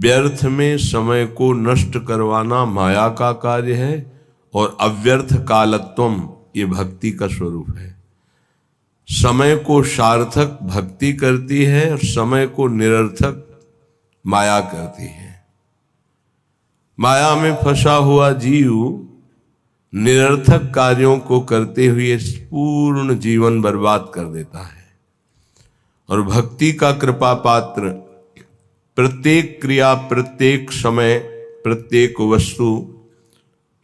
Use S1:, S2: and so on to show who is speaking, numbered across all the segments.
S1: व्यर्थ में समय को नष्ट करवाना माया का कार्य है और अव्यर्थ कालत्वम ये भक्ति का स्वरूप है। समय को सार्थक भक्ति करती है और समय को निरर्थक माया करती है। माया में फंसा हुआ जीव निरर्थक कार्यों को करते हुए पूर्ण जीवन बर्बाद कर देता है और भक्ति का कृपा पात्र प्रत्येक क्रिया, प्रत्येक समय, प्रत्येक वस्तु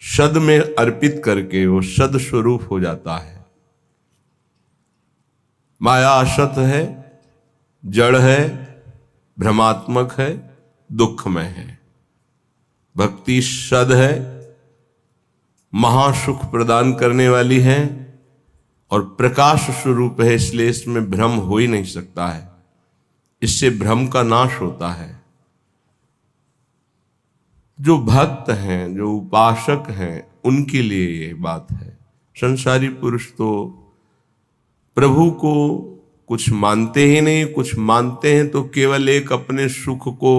S1: सद में अर्पित करके वो सद स्वरूप हो जाता है। माया असत है, जड़ है, भ्रमात्मक है, दुखमय है। भक्ति सद है, महासुख प्रदान करने वाली है और प्रकाश स्वरूप है, इसलिए इसमें भ्रम हो ही नहीं सकता है। इससे भ्रम का नाश होता है। जो भक्त हैं, जो उपासक हैं, उनके लिए ये बात है। संसारी पुरुष तो प्रभु को कुछ मानते ही नहीं, कुछ मानते हैं तो केवल एक अपने सुख को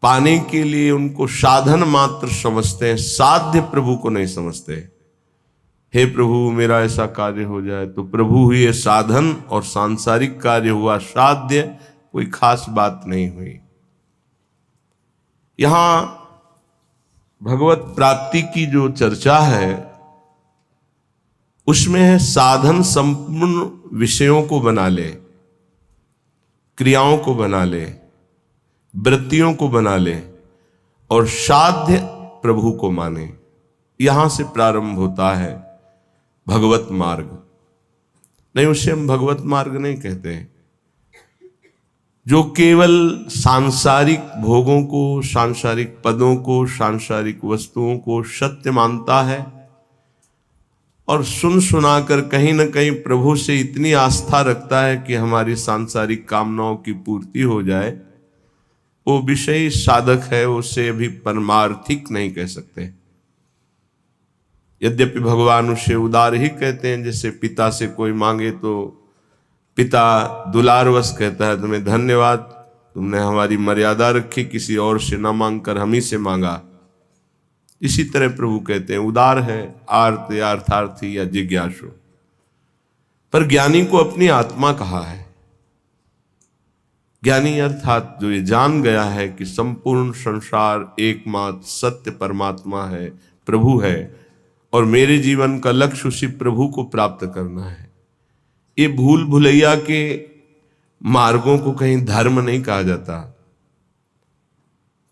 S1: पाने के लिए उनको साधन मात्र समझते हैं, साध्य प्रभु को नहीं समझते। हे प्रभु मेरा ऐसा कार्य हो जाए, तो प्रभु हुए साधन और सांसारिक कार्य हुआ साध्य, कोई खास बात नहीं हुई। यहां भगवत प्राप्ति की जो चर्चा है उसमें है साधन संपूर्ण विषयों को बना ले, क्रियाओं को बना ले, वृत्तियों को बना ले और साध्य प्रभु को माने। यहां से प्रारंभ होता है भगवत मार्ग। नहीं, उसे हम भगवत मार्ग नहीं कहते हैं। जो केवल सांसारिक भोगों को, सांसारिक पदों को, सांसारिक वस्तुओं को सत्य मानता है और सुन सुनाकर कहीं ना कहीं प्रभु से इतनी आस्था रखता है कि हमारी सांसारिक कामनाओं की पूर्ति हो जाए, वो विषयी साधक है, उसे अभी परमार्थिक नहीं कह सकते। यद्यपि भगवान उसे उदार ही कहते हैं। जैसे पिता से कोई मांगे तो पिता दुलारवश कहता है, तुम्हें धन्यवाद, तुमने हमारी मर्यादा रखी, किसी और से न मांगकर हम ही से मांगा। इसी तरह प्रभु कहते हैं उदार है, आर्त या अर्थार्थी या जिज्ञासु। पर ज्ञानी को अपनी आत्मा कहा है। ज्ञानी अर्थात जो ये जान गया है कि संपूर्ण संसार एकमात्र सत्य परमात्मा है, प्रभु है और मेरे जीवन का लक्ष्य उसी प्रभु को प्राप्त करना है। ये भूल भुलैया के मार्गों को कहीं धर्म नहीं कहा जाता।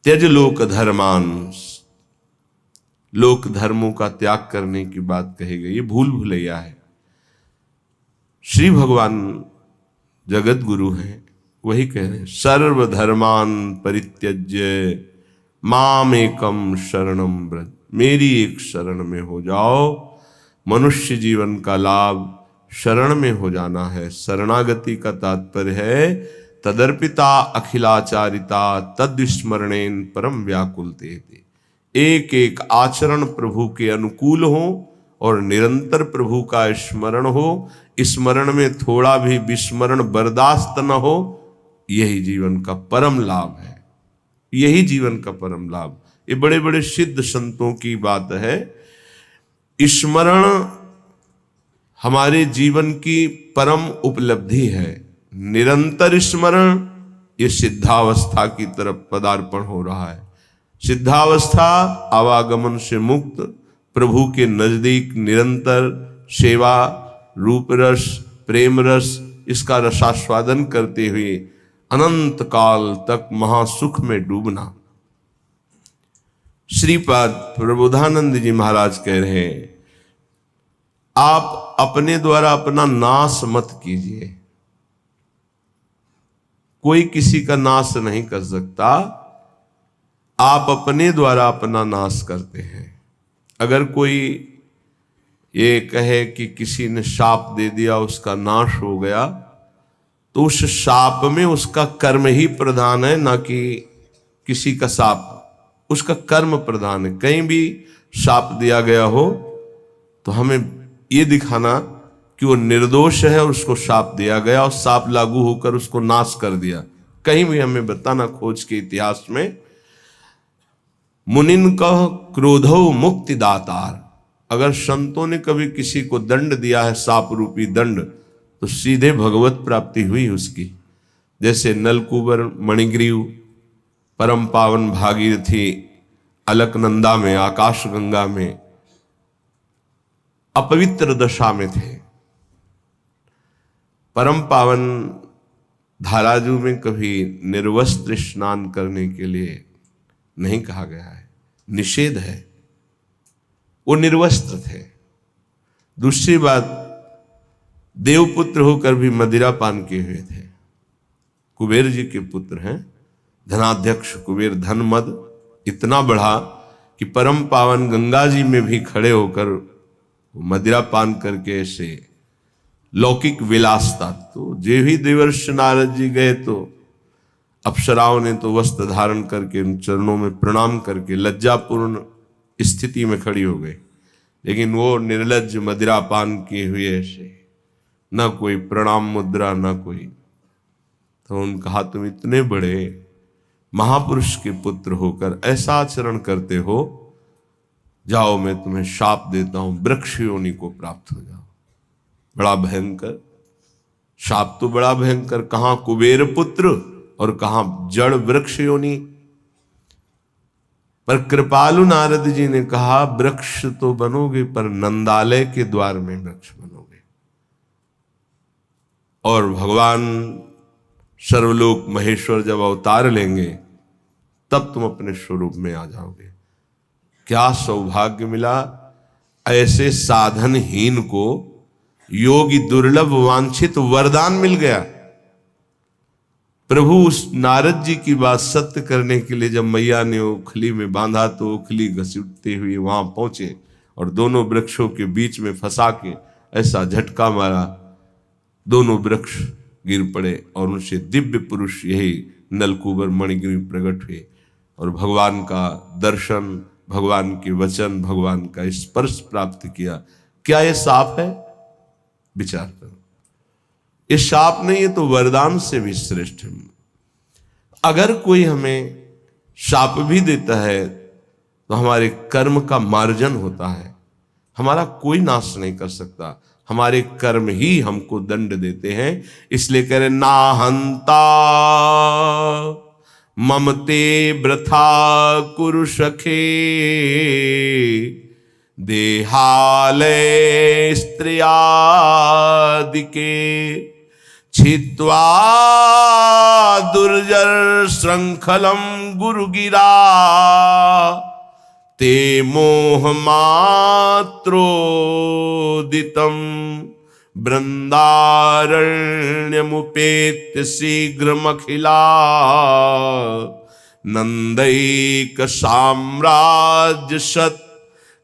S1: त्यज लोक धर्मान, लोक धर्मों का त्याग करने की बात कही गई, ये भूल भुलैया है। श्री भगवान जगत गुरु हैं, वही कह रहे हैं सर्वधर्मान परित्यज्य माम एकम शरणम व्रज। मेरी एक शरण में हो जाओ। मनुष्य जीवन का लाभ शरण में हो जाना है। शरणागति का तात्पर्य है तदर्पिता अखिलाचारिता तद्विस्मरणेन परम व्याकुलते। एक एक आचरण प्रभु के अनुकूल हो और निरंतर प्रभु का स्मरण हो। स्मरण में थोड़ा भी विस्मरण बर्दाश्त न हो, यही जीवन का परम लाभ है। यही जीवन का परम लाभ। ये बड़े बड़े सिद्ध संतों की बात है। स्मरण हमारे जीवन की परम उपलब्धि है। निरंतर स्मरण ये सिद्धावस्था की तरफ पदार्पण हो रहा है। सिद्धावस्था आवागमन से मुक्त, प्रभु के नजदीक निरंतर सेवा, रूप रस, प्रेम रस, इसका रसास्वादन करते हुए अनंत काल तक महासुख में डूबना। श्रीपाद प्रबोधानंद जी महाराज कह रहे हैं, आप अपने द्वारा अपना नाश मत कीजिए। कोई किसी का नाश नहीं कर सकता, आप अपने द्वारा अपना नाश करते हैं। अगर कोई ये कहे कि किसी ने शाप दे दिया, उसका नाश हो गया, तो उस शाप में उसका कर्म ही प्रधान है, ना कि किसी का शाप। उसका कर्म प्रधान है। कहीं भी शाप दिया गया हो तो हमें ये दिखाना कि वो निर्दोष है और उसको शाप दिया गया और शाप लागू होकर उसको नाश कर दिया, कहीं भी हमें बताना खोज के इतिहास में। मुनिन कह क्रोधो मुक्ति दातार, अगर संतों ने कभी किसी को दंड दिया है, साप रूपी दंड, तो सीधे भगवत प्राप्ति हुई उसकी। जैसे नलकूबर, मणिग्रीव, परम पावन भागीरथी अलकनंदा में, आकाशगंगा में अपवित्र दशा में थे। परम पावन धाराजू में कभी निर्वस्त्र स्नान करने के लिए नहीं कहा गया है, निषेध है, वो निर्वस्त्र थे। दूसरी बात, देवपुत्र होकर भी मदिरा पान किए हुए थे। कुबेर जी के पुत्र हैं, धनाध्यक्ष कुबेर। धन मद इतना बढ़ा कि परम पावन गंगा जी में भी खड़े होकर मदिरा पान करके ऐसे लौकिक विलासता। तो जे भी देवर्षि नारद जी गए तो अप्सराओं ने तो वस्त्र धारण करके उन चरणों में प्रणाम करके लज्जापूर्ण स्थिति में खड़ी हो गई, लेकिन वो निर्लज्ज मदिरा पान किए हुए ऐसे, ना कोई प्रणाम मुद्रा, ना कोई। तो उन्होंने कहा, तुम इतने बड़े महापुरुष के पुत्र होकर ऐसा आचरण करते हो, जाओ मैं तुम्हें शाप देता हूं, वृक्ष योनि को प्राप्त हो जाओ। बड़ा भयंकर शाप, तो बड़ा भयंकर। कहां कुबेर पुत्र और कहां जड़ वृक्ष योनि। पर कृपालु नारद जी ने कहा, वृक्ष तो बनोगे पर नंदालय के द्वार में वृक्ष बनोगे, और भगवान सर्वलोक महेश्वर जब अवतार लेंगे तब तुम अपने स्वरूप में आ जाओगे। क्या सौभाग्य मिला, ऐसे साधनहीन को योगी दुर्लभ वांछित वरदान मिल गया। प्रभु उस नारद जी की बात सत्य करने के लिए जब मैया ने ओखली में बांधा तो ओखली घसीटते हुए वहां पहुंचे और दोनों वृक्षों के बीच में फंसा के ऐसा झटका मारा, दोनों वृक्ष गिर पड़े और उनसे दिव्य पुरुष यही नलकूबर मणिगिरी प्रकट हुए और भगवान का दर्शन, भगवान के वचन, भगवान का स्पर्श प्राप्त किया। क्या ये शाप है? विचार करो, ये शाप नहीं, ये तो वरदान से भी श्रेष्ठ है। अगर कोई हमें शाप भी देता है तो हमारे कर्म का मार्जन होता है, हमारा कोई नाश नहीं कर सकता, हमारे कर्म ही हमको दंड देते हैं। इसलिए कह रहे, ना हंता ममते वृथा कुरु सखे, देहालय स्त्रियादिके छित्वा दुर्जर श्रृंखलम गुरुगिरा, ते मोह मात्रोदितम वृंदारण्यमुपेत्य शीघ्रमखिला, नंदैक साम्राज्य सत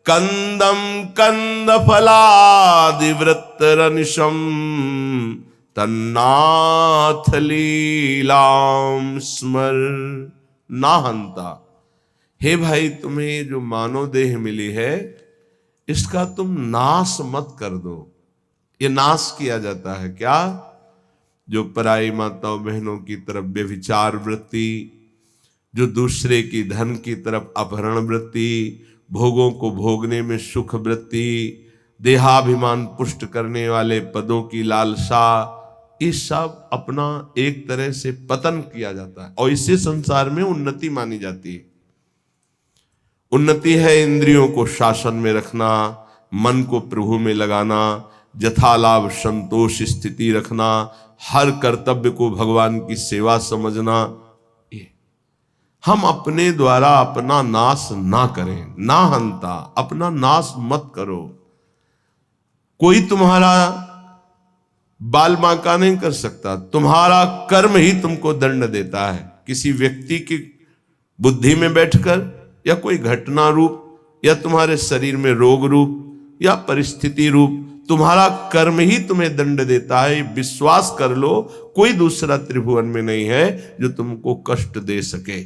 S1: कंदम कंद फलादिवृत्तरनिशम, तन्नाथ लीलाम स्मर। ना हंता, हे भाई तुम्हें जो मानव देह मिली है इसका तुम नाश मत कर दो। ये नाश किया जाता है क्या? जो पराई माताओं बहनों की तरफ व्यभिचार वृत्ति, जो दूसरे की धन की तरफ अपहरण वृत्ति, भोगों को भोगने में सुख वृत्ति, देहाभिमान पुष्ट करने वाले पदों की लालसा, ये सब अपना एक तरह से पतन किया जाता है और इससे संसार में उन्नति मानी जाती है। उन्नति है इंद्रियों को शासन में रखना, मन को प्रभु में लगाना, यथालाभ संतोष स्थिति रखना, हर कर्तव्य को भगवान की सेवा समझना। हम अपने द्वारा अपना नाश ना करें, ना हंता, अपना नाश मत करो। कोई तुम्हारा बाल बांका नहीं कर सकता, तुम्हारा कर्म ही तुमको दंड देता है। किसी व्यक्ति की बुद्धि में बैठकर या कोई घटना रूप या तुम्हारे शरीर में रोग रूप या परिस्थिति रूप तुम्हारा कर्म ही तुम्हें दंड देता है। विश्वास कर लो, कोई दूसरा त्रिभुवन में नहीं है जो तुमको कष्ट दे सके।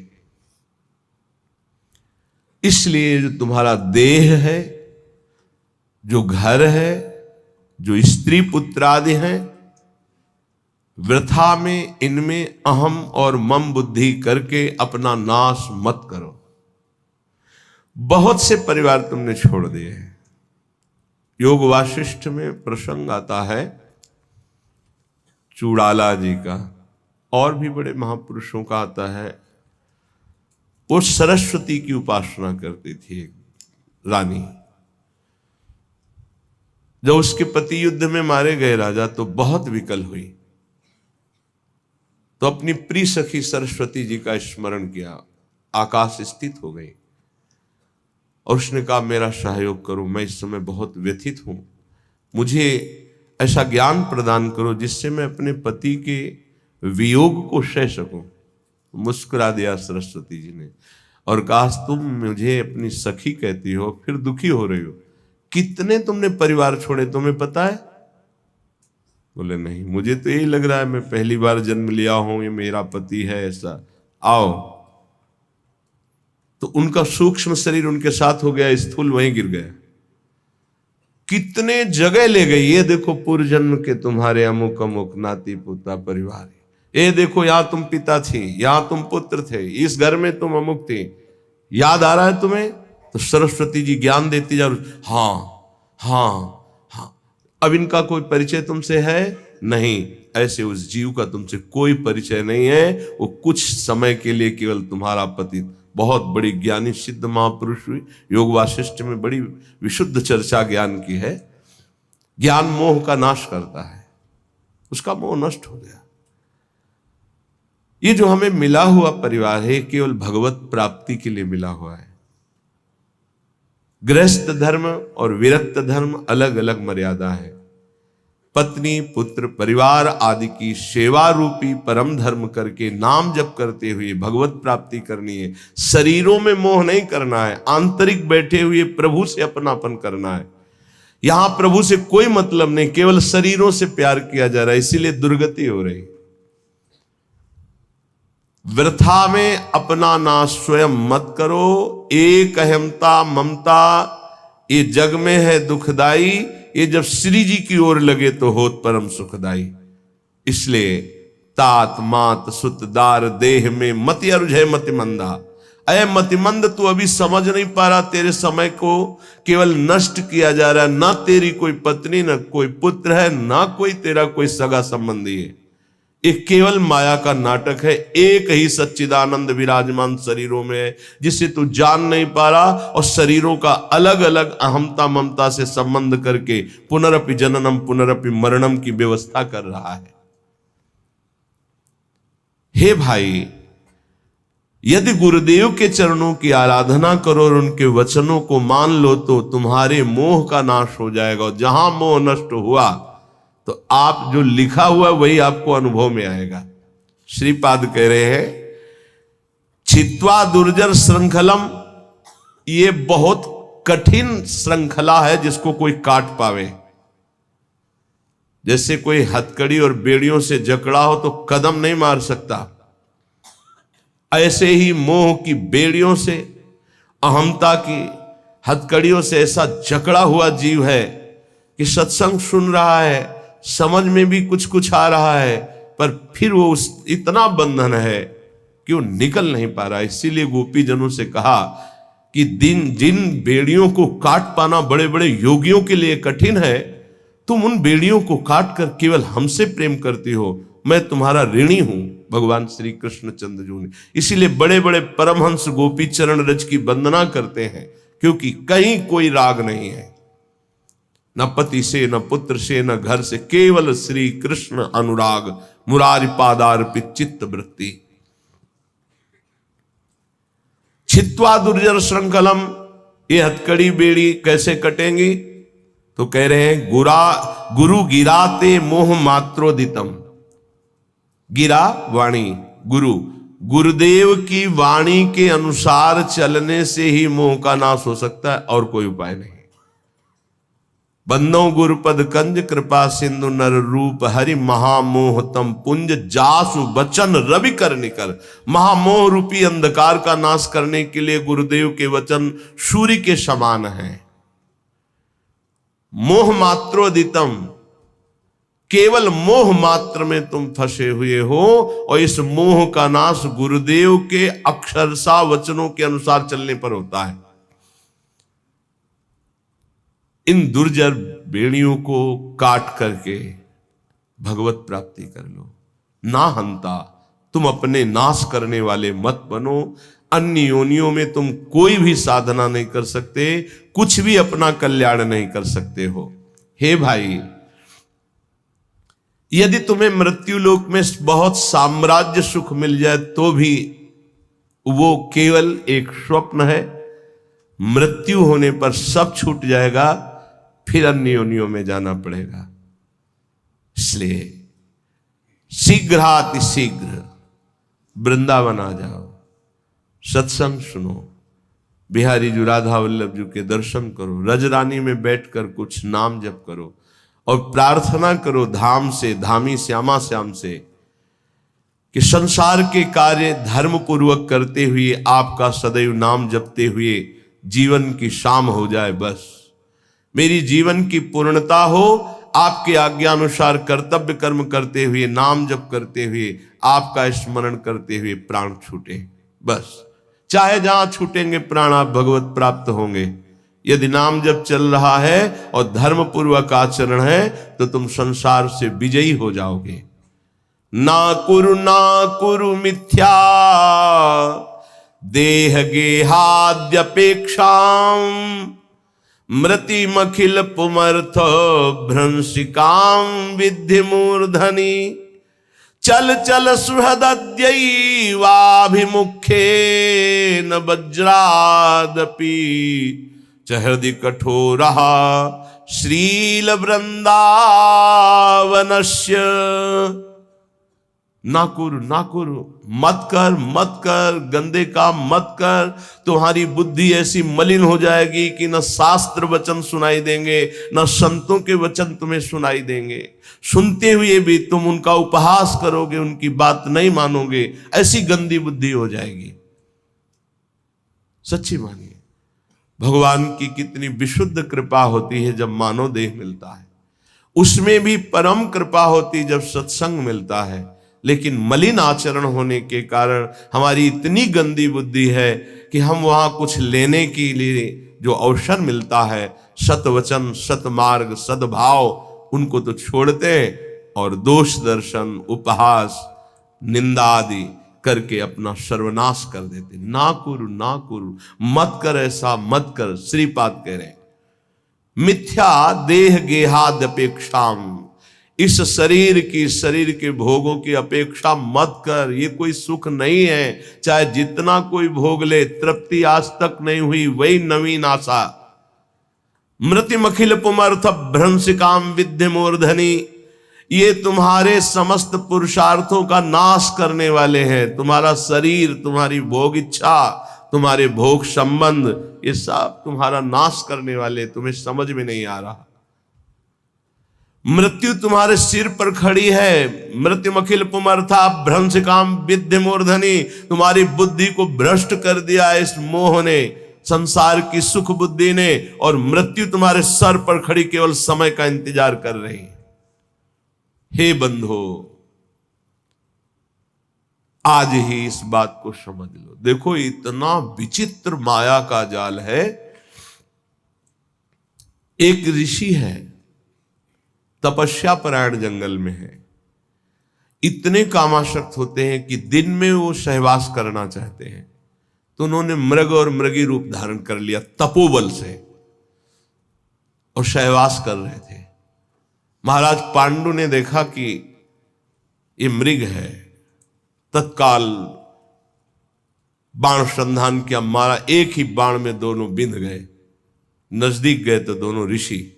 S1: इसलिए जो तुम्हारा देह है, जो घर है, जो स्त्री पुत्र आदि हैं, वृथा में इनमें अहम और मम बुद्धि करके अपना नाश मत करो। बहुत से परिवार तुमने छोड़ दिए हैं। योग वाशिष्ठ में प्रसंग आता है चूड़ाला जी का, और भी बड़े महापुरुषों का आता है। वो सरस्वती की उपासना करती थी एक रानी। जब उसके पति युद्ध में मारे गए राजा तो बहुत विकल हुई, तो अपनी प्रिय सखी सरस्वती जी का स्मरण किया, आकाश स्थित हो गई और उसने कहा मेरा सहयोग करो, मैं इस समय बहुत व्यथित हूं, मुझे ऐसा ज्ञान प्रदान करो जिससे मैं अपने पति के वियोग को सह सकूं। मुस्कुरा दिया सरस्वती जी ने और कहा तुम मुझे अपनी सखी कहती हो, फिर दुखी हो रही हो, कितने तुमने परिवार छोड़े तुम्हें पता है? बोले नहीं, मुझे तो यही लग रहा है मैं पहली बार जन्म लिया हूं, ये मेरा पति है ऐसा। आओ, तो उनका सूक्ष्म शरीर उनके साथ हो गया, स्थूल वहीं गिर गया। कितने जगह ले गई, ये देखो पूर्व जन्म के तुम्हारे अमुक अमुक नाती पोता परिवार, ये देखो यहां तुम पिता थी, यहां तुम पुत्र थे, इस घर में तुम अमुक थे, याद आ रहा है तुम्हें? तो सरस्वती जी ज्ञान देती जा, हाँ हाँ हाँ। अब इनका कोई परिचय तुमसे है नहीं, ऐसे उस जीव का तुमसे कोई परिचय नहीं है, वो कुछ समय के लिए केवल तुम्हारा पति। बहुत बड़ी ज्ञानी सिद्ध महापुरुष हुई, योग वाशिष्ठ में बड़ी विशुद्ध चर्चा ज्ञान की है। ज्ञान मोह का नाश करता है, उसका मोह नष्ट हो गया। ये जो हमें मिला हुआ परिवार है केवल भगवत प्राप्ति के लिए मिला हुआ है। गृहस्थ धर्म और विरक्त धर्म अलग अलग मर्यादा है। पत्नी पुत्र परिवार आदि की सेवा रूपी परम धर्म करके नाम जप करते हुए भगवत प्राप्ति करनी है। शरीरों में मोह नहीं करना है, आंतरिक बैठे हुए प्रभु से अपनापन करना है। यहां प्रभु से कोई मतलब नहीं, केवल शरीरों से प्यार किया जा रहा है, इसीलिए दुर्गति हो रही। वृथा में अपना नाश स्वयं मत करो। एक अहमता ममता ये जग में है दुखदाई, ये जब श्री जी की ओर लगे तो होत परम सुखदाई। इसलिए तात मात सुत दार देह में मति अरुझे मति मंदा। अय मतिमंद, तू अभी समझ नहीं पा रहा, तेरे समय को केवल नष्ट किया जा रहा है। ना तेरी कोई पत्नी, ना कोई पुत्र है, ना कोई तेरा कोई सगा संबंधी है। एक केवल माया का नाटक है। एक ही सच्चिदानंद विराजमान शरीरों में है, जिसे तू जान नहीं पा रहा, और शरीरों का अलग अलग अहमता ममता से संबंध करके पुनरपि जननम पुनरपि मरणम की व्यवस्था कर रहा है। हे भाई, यदि गुरुदेव के चरणों की आराधना करो और उनके वचनों को मान लो तो तुम्हारे मोह का नाश हो जाएगा। और जहां मोह नष्ट हुआ तो आप जो लिखा हुआ वही आपको अनुभव में आएगा। श्रीपाद कह रहे हैं छित्वा दुर्जर श्रृंखलम, ये बहुत कठिन श्रृंखला है जिसको कोई काट पावे। जैसे कोई हथकड़ी और बेड़ियों से जकड़ा हो तो कदम नहीं मार सकता, ऐसे ही मोह की बेड़ियों से, अहमता की हथकड़ियों से ऐसा जकड़ा हुआ जीव है कि सत्संग सुन रहा है, समझ में भी कुछ कुछ आ रहा है, पर फिर वो इतना बंधन है कि वो निकल नहीं पा रहा। इसीलिए गोपी जनों से कहा कि जिन बेड़ियों को काट पाना बड़े बड़े योगियों के लिए कठिन है, तुम उन बेड़ियों को काट कर केवल हमसे प्रेम करती हो, मैं तुम्हारा ऋणी हूं। भगवान श्री कृष्ण चंद्र जी ने इसीलिए बड़े बड़े परमहंस गोपी चरण रज की वंदना करते हैं, क्योंकि कहीं कोई राग नहीं है, न पति से, न पुत्र से, न घर से, केवल श्री कृष्ण अनुराग, मुरारी पादार्पित चित्त वृत्ति। छित्वा दुर्जर श्रृंखलम, ये हथकड़ी बेड़ी कैसे कटेंगी? तो कह रहे हैं गुरु गिराते मोह मात्रोदितम। गिरा वाणी, गुरुदेव की वाणी के अनुसार चलने से ही मोह का नाश हो सकता है, और कोई उपाय नहीं। बंदो गुरुपद कंज कृपा सिंधु नर रूप हरि महामोह तम पुंज जासु वचन रवि कर निकर। महामोह रूपी अंधकार का नाश करने के लिए गुरुदेव के वचन सूर्य के समान हैं। मोह मात्रोदितम, केवल मोह मात्र में तुम फंसे हुए हो, और इस मोह का नाश गुरुदेव के अक्षरशः वचनों के अनुसार चलने पर होता है। इन दुर्जर बेड़ियों को काट करके भगवत प्राप्ति कर लो। ना हंता, तुम अपने नाश करने वाले मत बनो। अन्य योनियों में तुम कोई भी साधना नहीं कर सकते, कुछ भी अपना कल्याण नहीं कर सकते हो। हे भाई, यदि तुम्हें मृत्यु लोक में बहुत साम्राज्य सुख मिल जाए तो भी वो केवल एक स्वप्न है। मृत्यु होने पर सब छूट जाएगा, फिर अन्य योनियों में जाना पड़ेगा। इसलिए शीघ्रातिशीघ्र वृंदावन आ जाओ, सत्संग सुनो, बिहारी जी राधा वल्लभ जी के दर्शन करो, रजरानी में बैठकर कुछ नाम जप करो और प्रार्थना करो धाम से, धामी श्यामा श्याम से, कि संसार के कार्य धर्म पूर्वक करते हुए आपका सदैव नाम जपते हुए जीवन की शाम हो जाए। बस मेरी जीवन की पूर्णता हो, आपके आज्ञानुसार कर्तव्य कर्म करते हुए, नाम जप करते हुए, आपका स्मरण करते हुए प्राण छूटे। बस चाहे जहां छूटेंगे प्राण, आप भगवत प्राप्त होंगे। यदि नाम जप चल रहा है और धर्म पूर्वक आचरण है तो तुम संसार से विजयी हो जाओगे। ना कुरु मिथ्या देह गेहाद्यपेक्षाम मृतिमखिल पुमर्थ भ्रंशिकाम विद्धि मूर्धनि चल चल सुहृदद्यैवाभिमुखे न वज्रादपि चहृदि कठोरः श्रील वृंदावनस्य। ना कुरु, मत कर, गंदे काम मत कर। तुम्हारी बुद्धि ऐसी मलिन हो जाएगी कि न शास्त्र वचन सुनाई देंगे, न संतों के वचन तुम्हें सुनाई देंगे। सुनते हुए भी तुम उनका उपहास करोगे, उनकी बात नहीं मानोगे, ऐसी गंदी बुद्धि हो जाएगी। सच्ची मानिए, भगवान की कितनी विशुद्ध कृपा होती है जब मानव देह मिलता है। उसमें भी परम कृपा होती जब सत्संग मिलता है। लेकिन मलिन आचरण होने के कारण हमारी इतनी गंदी बुद्धि है कि हम वहां कुछ लेने के लिए जो अवसर मिलता है, सतवचन, सतमार्ग, सद्भाव, उनको तो छोड़ते हैं और दोष दर्शन, उपहास, निंदा आदि करके अपना सर्वनाश कर देते। ना कुरु, मत कर, ऐसा मत कर। श्रीपाद कह रहे मिथ्या देह गेहाद अपेक्षाम, इस शरीर के भोगों की अपेक्षा मत कर। ये कोई सुख नहीं है, चाहे जितना कोई भोग ले, तृप्ति आज तक नहीं हुई, वही नवीन आशा। मृतिमखिल पुमर्थ भ्रंशिकाम विद्धि मूर्धनि, ये तुम्हारे समस्त पुरुषार्थों का नाश करने वाले हैं। तुम्हारा शरीर, तुम्हारी भोग इच्छा, तुम्हारे भोग संबंध, ये सब तुम्हारा नाश करने वाले, तुम्हें समझ में नहीं आ रहा। मृत्यु तुम्हारे सिर पर खड़ी है। मृत्युमखिल पुमर्था भ्रंशिकाम विद्धि मूर्धनि, तुम्हारी बुद्धि को भ्रष्ट कर दिया इस मोह ने, संसार की सुख बुद्धि ने, और मृत्यु तुम्हारे सर पर खड़ी केवल समय का इंतजार कर रही। हे बंधो, आज ही इस बात को समझ लो। देखो, इतना विचित्र माया का जाल है। एक ऋषि है, तपस्या परायण जंगल में है। इतने कामासक्त होते हैं कि दिन में वो सहवास करना चाहते हैं, तो उन्होंने मृग और मृगी रूप धारण कर लिया तपोबल से, और सहवास कर रहे थे। महाराज पांडु ने देखा कि ये मृग है, तत्काल बाण संधान किया, मारा। एक ही बाण में दोनों बिंध गए। नजदीक गए तो दोनों ऋषि,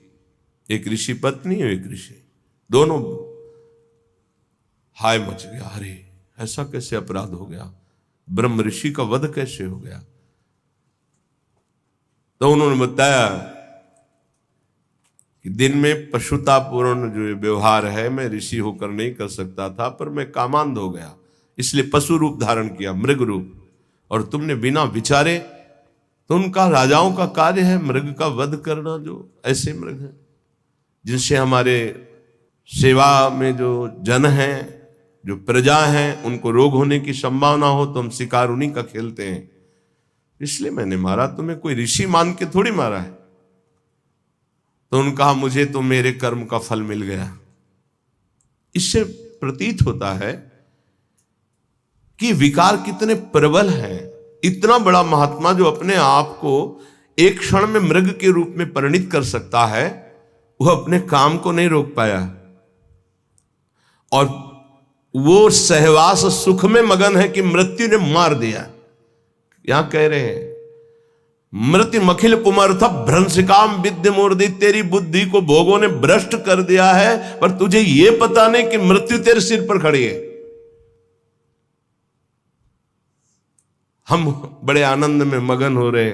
S1: एक ऋषि पत्नी और एक ऋषि, दोनों हाय मच गया। अरे ऐसा कैसे अपराध हो गया, ब्रह्म ऋषि का वध कैसे हो गया। तो उन्होंने बताया कि दिन में पशुतापूर्ण जो व्यवहार है, मैं ऋषि होकर नहीं कर सकता था, पर मैं कामांध हो गया, इसलिए पशु रूप धारण किया, मृग रूप। और तुमने बिना विचारे, तो उनका राजाओं का कार्य है मृग का वध करना। जो ऐसे मृग हैं जिनसे हमारे सेवा में जो जन हैं, जो प्रजा हैं, उनको रोग होने की संभावना हो तो हम शिकार उन्हीं का खेलते हैं। इसलिए मैंने मारा, तुम्हें कोई ऋषि मान के थोड़ी मारा है। तो उन्होंने कहा मुझे तो मेरे कर्म का फल मिल गया। इससे प्रतीत होता है कि विकार कितने प्रबल हैं। इतना बड़ा महात्मा जो अपने आप को एक क्षण में मृग के रूप में परिणित कर सकता है, वह अपने काम को नहीं रोक पाया और वो सहवास सुख में मगन है कि मृत्यु ने मार दिया। यहां कह रहे हैं मृत्यु मखिल पुमर्थ भ्रंशिकाम विद्य मूर्ति, तेरी बुद्धि को भोगों ने भ्रष्ट कर दिया है, पर तुझे यह पता नहीं कि मृत्यु तेरे सिर पर खड़ी है। हम बड़े आनंद में मगन हो रहे,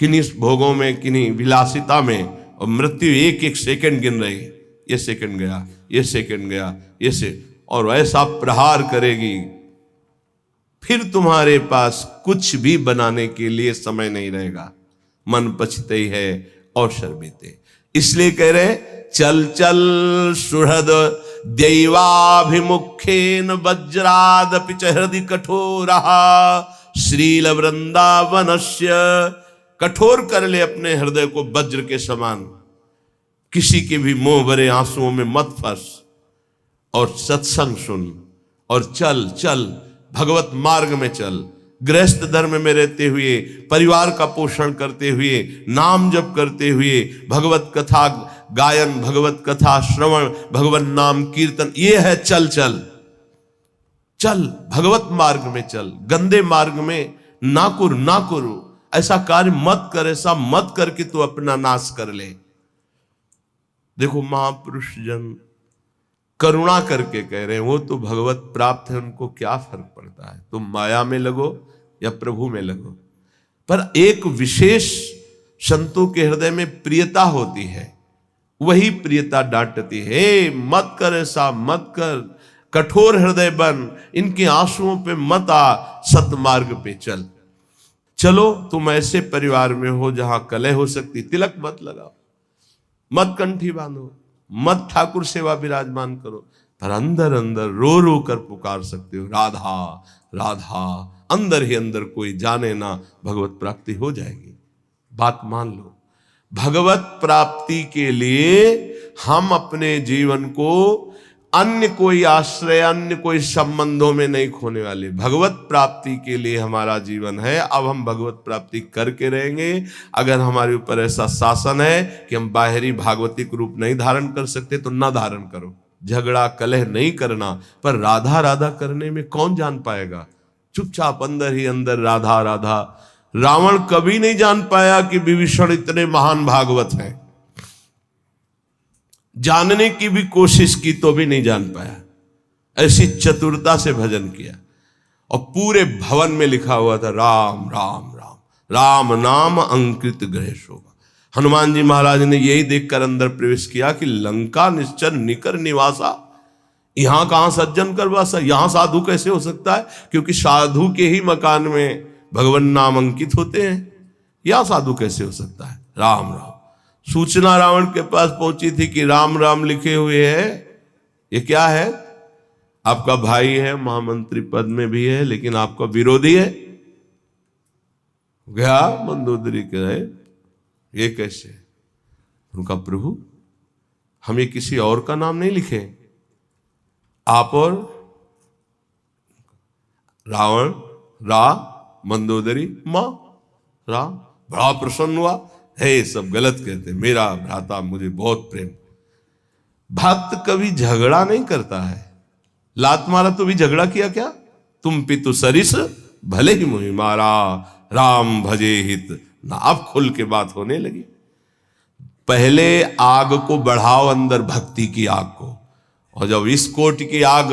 S1: किन्हीं भोगों में, किन्हीं विलासिता में, और मृत्यु एक एक सेकंड गिन रही है। ये सेकंड गया, ये सेकंड गया, ये से, और ऐसा प्रहार करेगी फिर तुम्हारे पास कुछ भी बनाने के लिए समय नहीं रहेगा। मन पछते ही है और शर्मिते। इसलिए कह रहे चल चल सुहृद दैवाभिमुखेन वज्रादपि च हृदि कठोरः श्रील वृंदावनस्य। कठोर कर ले अपने हृदय को वज्र के समान, किसी के भी मोह भरे आंसुओं में मत फंस, और सत्संग सुन और चल चल भगवत मार्ग में चल। गृहस्थ धर्म में रहते हुए, परिवार का पोषण करते हुए, नाम जप करते हुए, भगवत कथा गायन, भगवत कथा श्रवण, भगवत नाम कीर्तन, ये है चल चल चल। भगवत मार्ग में चल, गंदे मार्ग में ना करो। ऐसा कार्य मत कर, ऐसा मत करके तू अपना नाश कर ले। देखो महापुरुष जन करुणा करके कह रहे हैं, वो तो भगवत प्राप्त है, उनको क्या फर्क पड़ता है, तुम माया में लगो या प्रभु में लगो। पर एक विशेष संतों के हृदय में प्रियता होती है, वही प्रियता डांटती है, मत कर, ऐसा मत कर, कठोर हृदय बन, इनके आंसुओं पे मत आ, सतमार्ग पे चल। चलो तुम ऐसे परिवार में हो जहां कलह हो सकती, तिलक मत लगाओ, मत कंठी बांधो, मत ठाकुर सेवा विराजमान करो, पर अंदर अंदर रो रो कर पुकार सकते हो, राधा राधा। अंदर ही अंदर कोई जाने ना, भगवत प्राप्ति हो जाएगी। बात मान लो, भगवत प्राप्ति के लिए हम अपने जीवन को अन्य कोई आश्रय, अन्य कोई संबंधों में नहीं खोने वाले। भगवत प्राप्ति के लिए हमारा जीवन है। अब हम भगवत प्राप्ति करके रहेंगे। अगर हमारे ऊपर ऐसा शासन है कि हम बाहरी भागवतिक रूप नहीं धारण कर सकते तो ना धारण करो। झगड़ा कलह नहीं करना, पर राधा राधा करने में कौन जान पाएगा? चुपचाप अंदर ही अंदर राधा राधा। रावण कभी नहीं जान पाया कि विभीषण इतने महान भागवत हैं। जानने की भी कोशिश की तो भी नहीं जान पाया। ऐसी चतुरता से भजन किया, और पूरे भवन में लिखा हुआ था राम राम राम, राम नाम अंकित ग्रह शोभा। हनुमान जी महाराज ने यही देखकर अंदर प्रवेश किया कि लंका निश्चर निकर निवासा, यहां कहां सज्जन कर वासा, यहां साधु कैसे हो सकता है? क्योंकि साधु के ही मकान में भगवान नाम अंकित होते हैं, यहां साधु कैसे हो सकता है? राम राम। सूचना रावण के पास पहुंची थी कि राम राम लिखे हुए हैं, ये क्या है? आपका भाई है, महामंत्री पद में भी है, लेकिन आपका विरोधी है। गया मंदोदरी कहे ये कैसे? उनका प्रभु हम ये किसी और का नाम नहीं लिखे, आप और रावण, रा मंदोदरी मां राम। बड़ा प्रसन्न हुआ, है सब गलत कहते, मेरा भ्राता मुझे बहुत प्रेम। भक्त कभी झगड़ा नहीं करता है। लात मारा तो भी झगड़ा किया क्या? तुम पितु सरिस भले ही मुहि मारा, राम भजे हित ना। अब खुल के बात होने लगी। पहले आग को बढ़ाओ, अंदर भक्ति की आग को, और जब इस कोट की आग,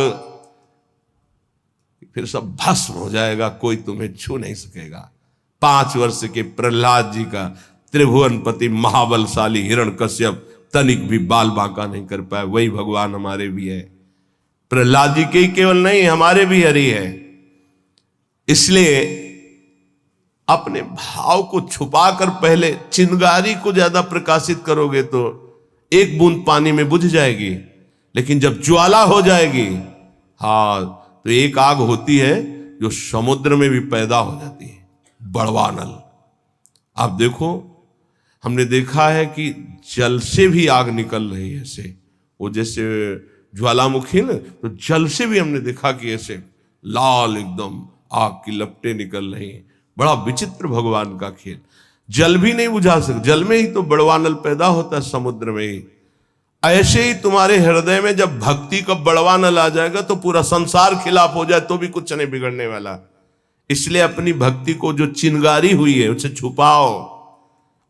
S1: फिर सब भस्म हो जाएगा, कोई तुम्हें छू नहीं सकेगा। 5 वर्ष के प्रहलाद जी का त्रिभुवनपति महाबलशाली हिरण्यकश्यप तनिक भी बाल बांका नहीं कर पाए। वही भगवान हमारे भी है। प्रहलाद जी के ही केवल नहीं, हमारे भी हरि है। इसलिए अपने भाव को छुपाकर पहले चिंगारी को ज्यादा प्रकाशित करोगे तो एक बूंद पानी में बुझ जाएगी। लेकिन जब ज्वाला हो जाएगी, हाँ, तो एक आग होती है जो समुद्र में भी पैदा हो जाती है, बड़वानल। आप देखो, हमने देखा है कि जल से भी आग निकल रही है ऐसे, वो जैसे ज्वालामुखी ना, तो जल से भी हमने देखा कि ऐसे लाल एकदम आग की लपटें निकल रही हैं। बड़ा विचित्र भगवान का खेल। जल भी नहीं बुझा सकते, जल में ही तो बड़वानल पैदा होता है, समुद्र में ही। ऐसे ही तुम्हारे हृदय में जब भक्ति का बड़वानल आ जाएगा तो पूरा संसार खिलाफ हो जाए तो भी कुछ नहीं बिगड़ने वाला। इसलिए अपनी भक्ति को जो चिंगारी हुई है उसे छुपाओ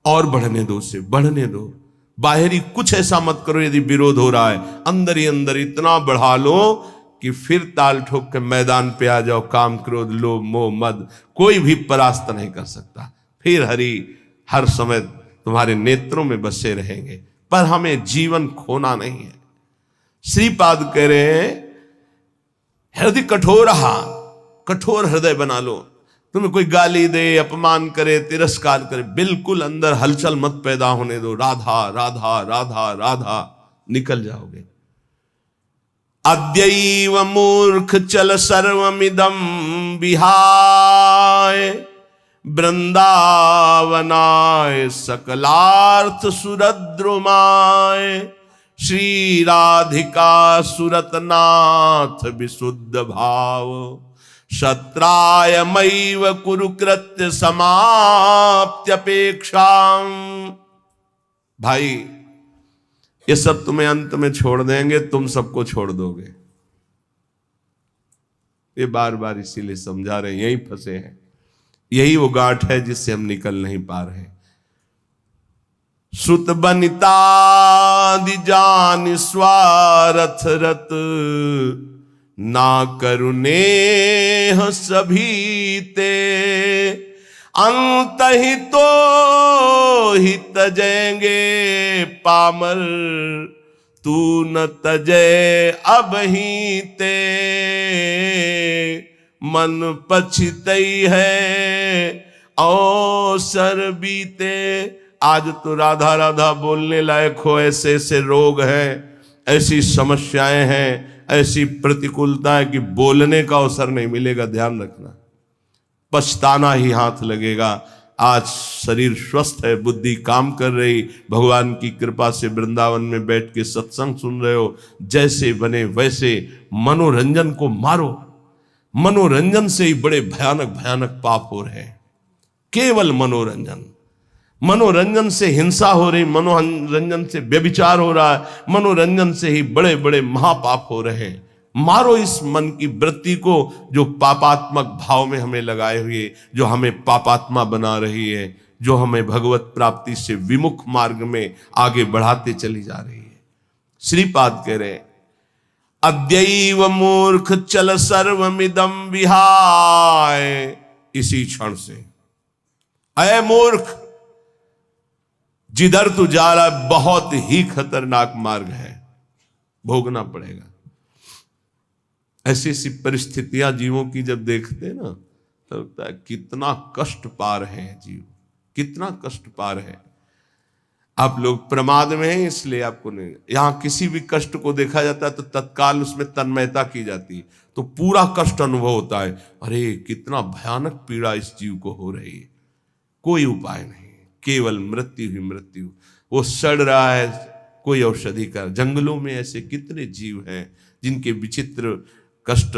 S1: और बढ़ने दो, उसे बढ़ने दो। बाहरी कुछ ऐसा मत करो, यदि विरोध हो रहा है अंदर ही अंदर इतना बढ़ा लो कि फिर ताल ठोक के मैदान पे आ जाओ। काम, क्रोध, लोभ, मोह, मद कोई भी परास्त नहीं कर सकता। फिर हरि हर समय तुम्हारे नेत्रों में बसे रहेंगे, पर हमें जीवन खोना नहीं है। श्रीपाद कह रहे हैं, हृदय कठोर, कठोर हृदय बना लो। तुम्हें कोई गाली दे, अपमान करे, तिरस्कार करे, बिल्कुल अंदर हलचल मत पैदा होने दो। राधा राधा राधा राधा, निकल जाओगे। अद्यैव मूर्ख चल सर्वमिदं विहाय, वृंदावनाय सकलार्थ सुरद्रुमाय, श्री राधिका सुरतनाथ विशुद्ध भाव, शत्रायमैव कुरुकृत्य समाप्त्यपेक्षा। भाई, ये सब तुम्हें अंत में छोड़ देंगे, तुम सबको छोड़ दोगे। ये बार बार इसीलिए समझा रहे हैं, यहीं फंसे हैं। यही वो गांठ है जिससे हम निकल नहीं पा रहे। सुत बनिता दिजान स्वारथ रत, ना करुणे सभी ते, अंत ही तो ही तजेंगे पामर, तू न तजे अब ही ते, मन पछतई है अवसर बीते। आज तो राधा राधा बोलने लायक हो, ऐसे ऐसे रोग हैं, ऐसी समस्याएं हैं, ऐसी प्रतिकूलता है कि बोलने का अवसर नहीं मिलेगा। ध्यान रखना, पछताना ही हाथ लगेगा। आज शरीर स्वस्थ है, बुद्धि काम कर रही, भगवान की कृपा से वृंदावन में बैठ के सत्संग सुन रहे हो, जैसे बने वैसे मनोरंजन को मारो। मनोरंजन से ही बड़े भयानक भयानक पाप हो रहे हैं। केवल मनोरंजन, मनोरंजन से हिंसा हो रही, मनोरंजन से व्यभिचार हो रहा है, मनोरंजन से ही बड़े बड़े महापाप हो रहे हैं। मारो इस मन की वृत्ति को जो पापात्मक भाव में हमें लगाए हुए, जो हमें पापात्मा बना रही है, जो हमें भगवत प्राप्ति से विमुख मार्ग में आगे बढ़ाते चली जा रही है। श्रीपाद कह रहे, अद्यैव मूर्ख चल सर्वमिदं विहाय। इसी क्षण से, अय मूर्ख, जिधर तू जा रहा है बहुत ही खतरनाक मार्ग है, भोगना पड़ेगा। ऐसी ऐसी परिस्थितियां जीवों की जब देखते हैं ना, तो लगता है कितना कष्ट पा रहे हैं जीव, कितना कष्ट पा रहे हैं। आप लोग प्रमाद में हैं, इसलिए आपको नहीं। यहां किसी भी कष्ट को देखा जाता है तो तत्काल उसमें तन्मयता की जाती है, तो पूरा कष्ट अनुभव होता है। अरे कितना भयानक पीड़ा इस जीव को हो रही है, कोई उपाय नहीं, केवल मृत्यु ही मृत्यु। वो सड़ रहा है, कोई औषधि का। जंगलों में ऐसे कितने जीव हैं जिनके विचित्र कष्ट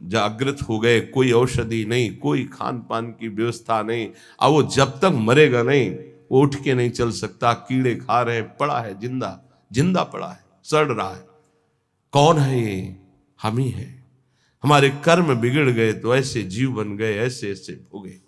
S1: जागृत हो गए, कोई औषधि नहीं, कोई खान पान की व्यवस्था नहीं। अब वो जब तक मरेगा नहीं, वो उठ के नहीं चल सकता, कीड़े खा रहे, पड़ा है जिंदा, जिंदा पड़ा है, सड़ रहा है। कौन है ये? हम ही हैं। हमारे कर्म बिगड़ गए तो ऐसे जीव बन गए, ऐसे ऐसे भोगे।